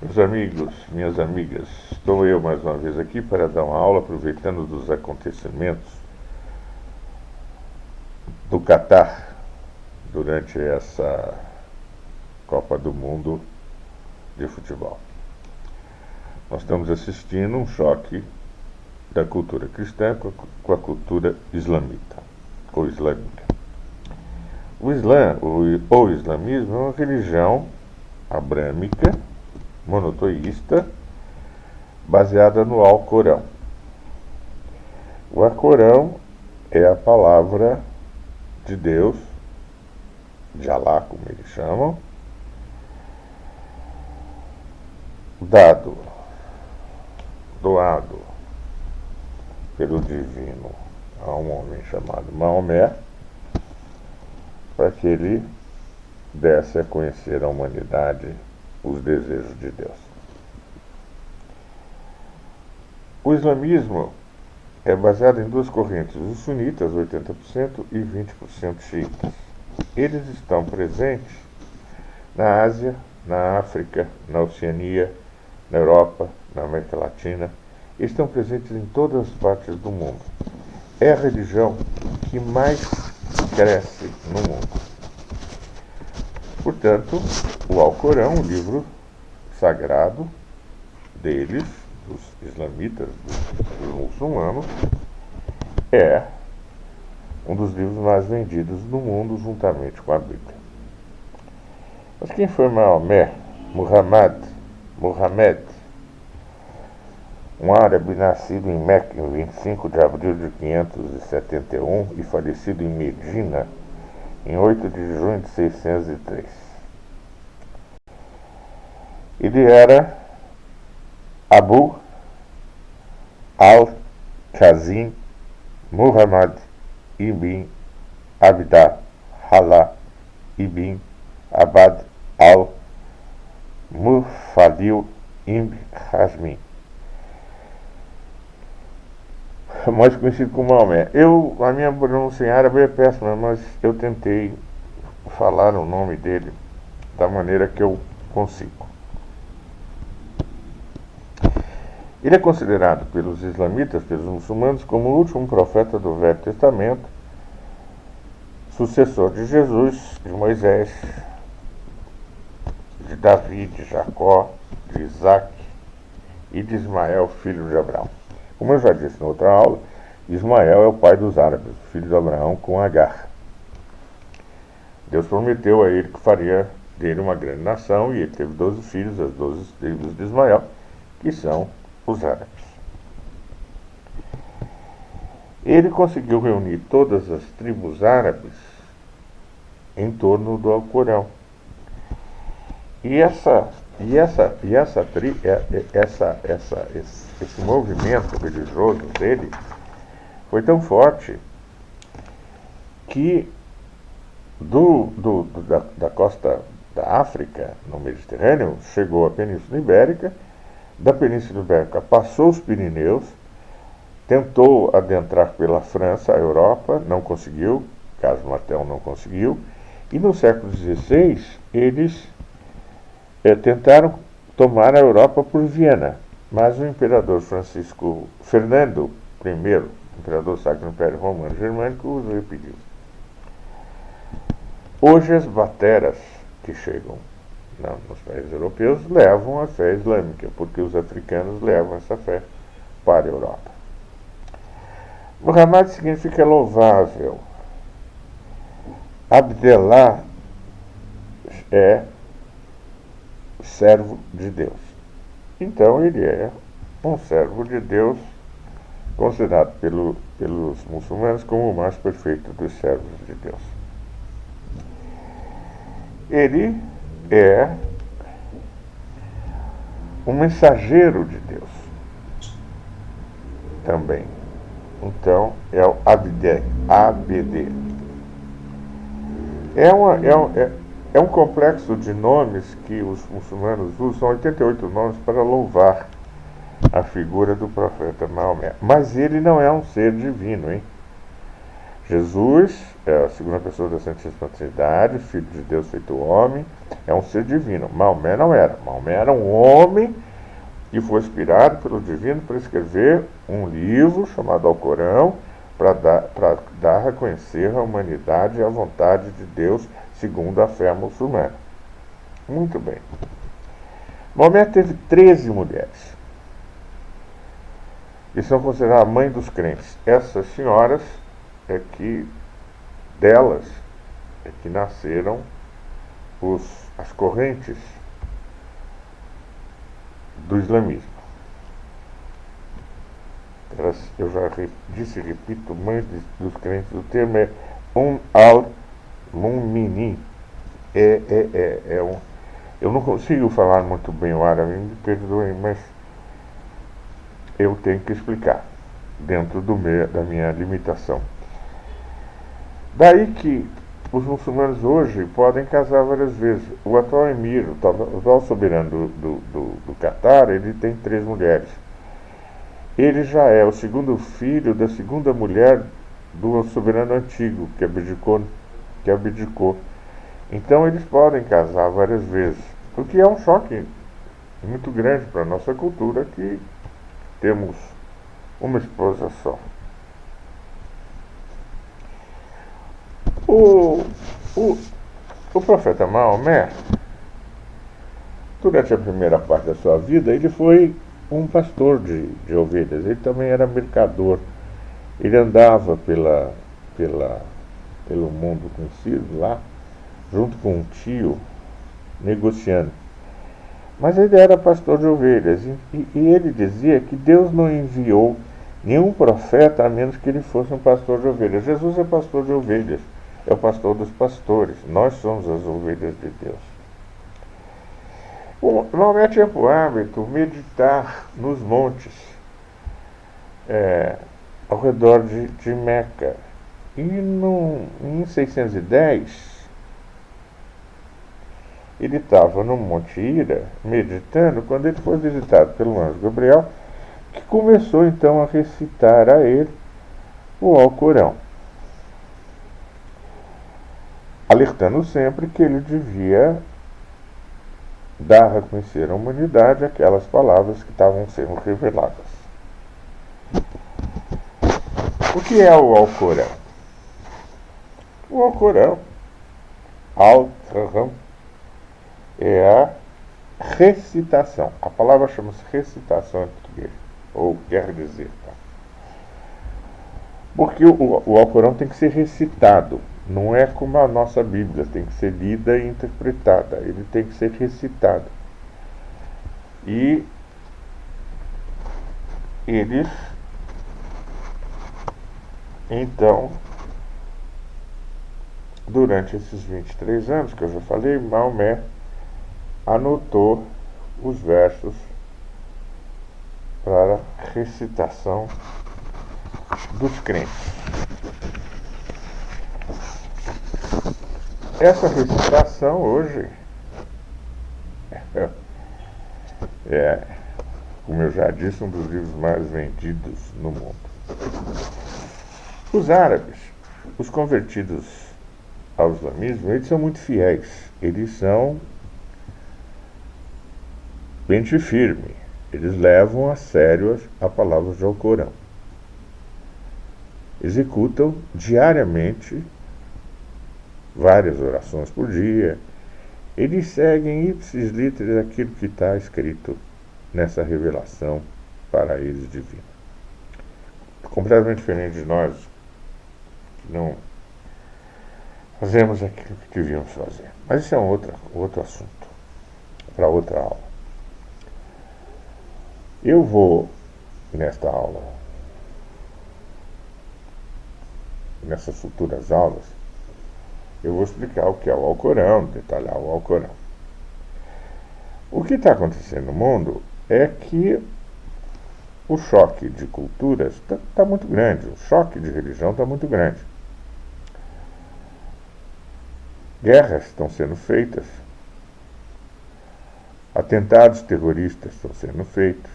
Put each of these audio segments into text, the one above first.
Meus amigos, minhas amigas, estou eu mais uma vez aqui para dar uma aula aproveitando dos acontecimentos do Catar durante essa Copa do Mundo de futebol. Nós estamos assistindo um choque da cultura cristã com a cultura islamita, ou islâmica. O islamismo é uma religião abrâmica, monoteísta, baseada no Alcorão. O Alcorão é a palavra de Deus, de Alá, como eles chamam, doado pelo divino a um homem chamado Maomé, para que ele desse a conhecer à humanidade os desejos de Deus. O islamismo é baseado em duas correntes, os sunitas, 80%, e 20% xiitas. Eles estão presentes na Ásia, na África, na Oceania, na Europa, na América Latina. Eles estão presentes em todas as partes do mundo. É a religião que mais cresce no mundo. Portanto, o Alcorão, o livro sagrado deles, dos islamitas, dos muçulmanos, é um dos livros mais vendidos no mundo, juntamente com a Bíblia. Mas quem foi Maomé? Muhammad, um árabe nascido em Meca em 25 de abril de 571 e falecido em Medina em 8 de junho de 603. Ele era Abu al-Qasim Muhammad ibn Abdallah ibn Abd al-Muttalib ibn Hashim, mais conhecido como Maomé. A minha pronúncia em árabe é péssima, mas eu tentei falar o nome dele da maneira que eu consigo. Ele é considerado pelos islamitas, pelos muçulmanos, como o último profeta do Velho Testamento, sucessor de Jesus, de Moisés, de Davi, de Jacó, de Isaac e de Ismael, filho de Abraão. Como eu já disse na outra aula, Ismael é o pai dos árabes, filho de Abraão com Agar. Deus prometeu a ele que faria dele uma grande nação, e ele teve 12 filhos, as 12 tribos de Ismael, que são os árabes. Ele conseguiu reunir todas as tribos árabes em torno do Alcorão. Esse movimento religioso dele foi tão forte que da costa da África, no Mediterrâneo, chegou à Península Ibérica, da Península Ibérica passou os Pirineus, tentou adentrar pela França, a Europa, não conseguiu, Carlos Martel não conseguiu, e no século XVI eles tentaram tomar a Europa por Viena, mas o imperador Fernando I, imperador Sacro Império Romano Germânico, os impediu. Hoje as bateras que chegam nos países europeus levam a fé islâmica, porque os africanos levam essa fé para a Europa. Muhammad significa louvável. Abdellah é servo de Deus. Então ele é um servo de Deus, considerado pelos muçulmanos como o mais perfeito dos servos de Deus. Ele é um mensageiro de Deus também. Então é o ABD. É um complexo de nomes que os muçulmanos usam, são 88 nomes para louvar a figura do profeta Maomé. Mas ele não é um ser divino, hein? Jesus é a segunda pessoa da Santíssima Trindade, Filho de Deus feito homem, é um ser divino. Maomé não era. Maomé era um homem que foi inspirado pelo divino para escrever um livro chamado Alcorão, para dar a conhecer a humanidade e a vontade de Deus segundo a fé muçulmana. Muito bem. Maomé teve 13 mulheres, que são consideradas a mãe dos crentes. Essas senhoras delas é que nasceram as correntes do islamismo. Eu já disse e repito, mãe dos crentes, o termo é al-Mu'minin. Eu não consigo falar muito bem o árabe, me perdoem, mas eu tenho que explicar, dentro da minha limitação. Daí que os muçulmanos hoje podem casar várias vezes. O atual emir, o atual soberano do Catar, ele tem 3 mulheres. Ele já é o segundo filho da segunda mulher do soberano antigo, que abdicou. Então eles podem casar várias vezes, o que é um choque muito grande para a nossa cultura, que temos uma esposa só. O profeta Maomé, durante a primeira parte da sua vida, ele foi um pastor de ovelhas. Ele também era mercador. Ele andava pelo mundo conhecido lá, junto com um tio, negociando. Mas ele era pastor de ovelhas, e ele dizia que Deus não enviou nenhum profeta a menos que ele fosse um pastor de ovelhas. Jesus é pastor de ovelhas, é o pastor dos pastores. Nós somos as ovelhas de Deus. Maomé tinha por hábito meditar nos montes ao redor de Meca. E em 610, ele estava no Monte Hira, meditando, quando ele foi visitado pelo anjo Gabriel, que começou então a recitar a ele o Alcorão, alertando sempre que ele devia dar a conhecer à humanidade aquelas palavras que estavam sendo reveladas. O que é o Alcorão? O Alcorão, Al-Quran, é a recitação. A palavra chama-se recitação em português, ou quer dizer. Tá? Porque o Alcorão tem que ser recitado. Não é como a nossa Bíblia, tem que ser lida e interpretada. Ele tem que ser recitado. E eles, então, durante esses 23 anos que eu já falei, Maomé anotou os versos para recitação dos crentes. Essa recitação hoje como eu já disse, um dos livros mais vendidos no mundo. Os árabes, os convertidos ao islamismo, eles são muito fiéis. Eles são pente firme. Eles levam a sério a palavra do Alcorão. Executam diariamente várias orações por dia. Eles seguem ipsis literis aquilo que está escrito nessa revelação para eles divina. Completamente diferente de nós, que não fazemos aquilo que devíamos fazer. Mas isso é um outro assunto, para outra aula. Eu vou, nesta aula, nessas futuras aulas, eu vou explicar o que é o Alcorão, detalhar o Alcorão. O que está acontecendo no mundo é que o choque de culturas está muito grande, o choque de religião está muito grande. Guerras estão sendo feitas, atentados terroristas estão sendo feitos,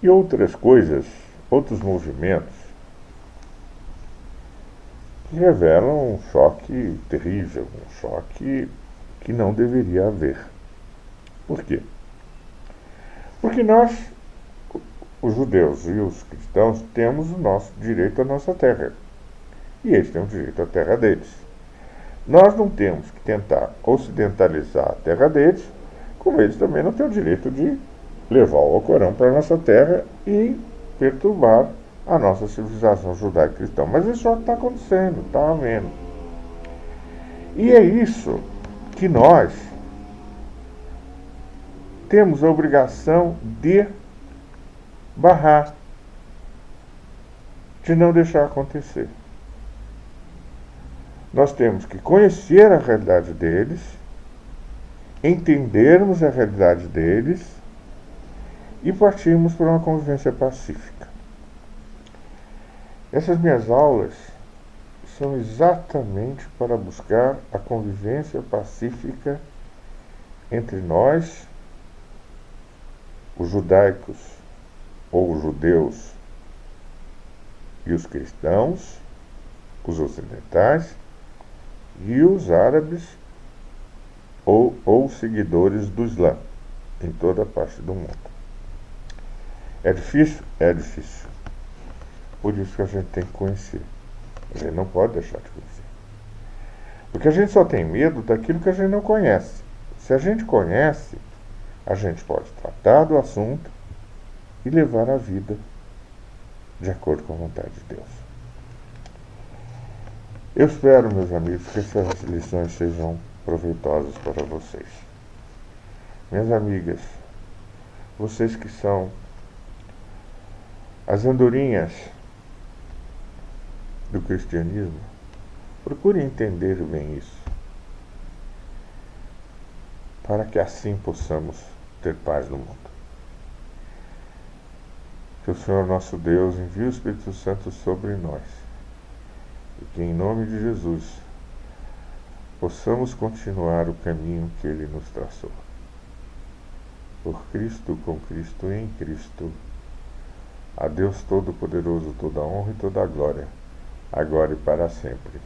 e outras coisas outros movimentos que revelam um choque terrível, um choque que não deveria haver. Por quê? Porque nós, os judeus e os cristãos, temos o nosso direito à nossa terra. E eles têm o direito à terra deles. Nós não temos que tentar ocidentalizar a terra deles, como eles também não têm o direito de levar o Alcorão para a nossa terra e perturbar a nossa civilização judaico-cristã. Mas isso já está acontecendo, está havendo. E é isso que nós temos a obrigação de barrar, de não deixar acontecer. Nós temos que conhecer a realidade deles, entendermos a realidade deles e partirmos para uma convivência pacífica. Essas minhas aulas são exatamente para buscar a convivência pacífica entre nós, os judaicos ou os judeus e os cristãos, os ocidentais, e os árabes ou seguidores do Islã em toda parte do mundo. É difícil? É difícil. Por isso que a gente tem que conhecer. A gente não pode deixar de conhecer. Porque a gente só tem medo daquilo que a gente não conhece. Se a gente conhece, a gente pode tratar do assunto e levar a vida de acordo com a vontade de Deus. Eu espero, meus amigos, que essas lições sejam proveitosas para vocês. Minhas amigas, vocês que são as andorinhas do cristianismo, procurem entender bem isso, para que assim possamos ter paz no mundo. Que o Senhor nosso Deus envie o Espírito Santo sobre nós, e que em nome de Jesus possamos continuar o caminho que Ele nos traçou. Por Cristo, com Cristo e em Cristo, a Deus Todo-Poderoso toda a honra e toda a glória, agora e para sempre.